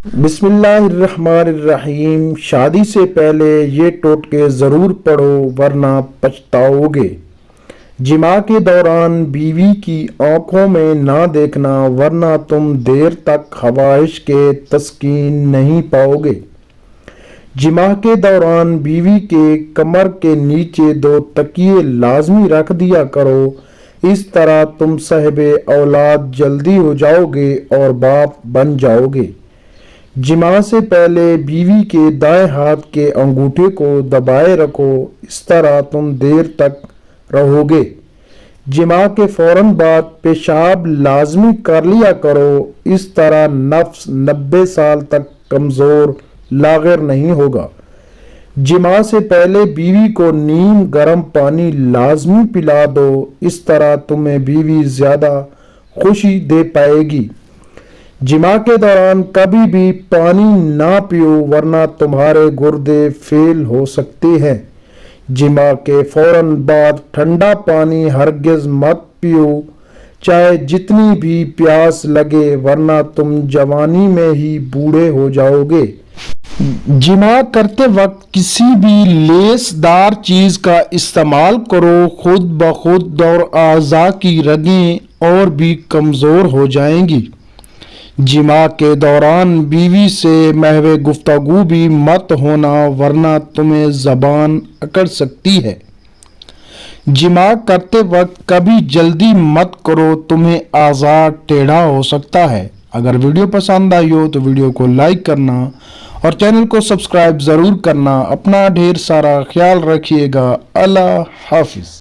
بسم اللہ الرحمن الرحیم۔ شادی سے پہلے یہ ٹوٹکے ضرور پڑھو ورنہ پچھتاؤ گے۔ جماع کے دوران بیوی کی آنکھوں میں نہ دیکھنا ورنہ تم دیر تک خواہش کے تسکین نہیں پاؤ گے۔ جماع کے دوران بیوی کے کمر کے نیچے 2 تکیے لازمی رکھ دیا کرو، اس طرح تم صاحب اولاد جلدی ہو جاؤ گے اور باپ بن جاؤ گے۔ جماع سے پہلے بیوی کے دائیں ہاتھ کے انگوٹھے کو دبائے رکھو، اس طرح تم دیر تک رہو گے۔ جماع کے فوراً بعد پیشاب لازمی کر لیا کرو، اس طرح نفس 90 سال تک کمزور لاغر نہیں ہوگا۔ جماع سے پہلے بیوی کو نیم گرم پانی لازمی پلا دو، اس طرح تمہیں بیوی زیادہ خوشی دے پائے گی۔ جماع کے دوران کبھی بھی پانی نہ پیو ورنہ تمہارے گردے فیل ہو سکتے ہیں۔ جماع کے فوراً بعد ٹھنڈا پانی ہرگز مت پیو، چاہے جتنی بھی پیاس لگے، ورنہ تم جوانی میں ہی بوڑھے ہو جاؤ گے۔ جماع کرتے وقت کسی بھی لیس دار چیز کا استعمال کرو، خود بخود اور اعضاء کی رگیں اور بھی کمزور ہو جائیں گی۔ جماع کے دوران بیوی سے محو گفتگو بھی مت ہونا ورنہ تمہیں زبان اکڑ سکتی ہے۔ جماع کرتے وقت کبھی جلدی مت کرو، تمہیں اعضاء ٹیڑھا ہو سکتا ہے۔ اگر ویڈیو پسند آئی ہو تو ویڈیو کو لائک کرنا اور چینل کو سبسکرائب ضرور کرنا۔ اپنا ڈھیر سارا خیال رکھیے گا۔ اللہ حافظ۔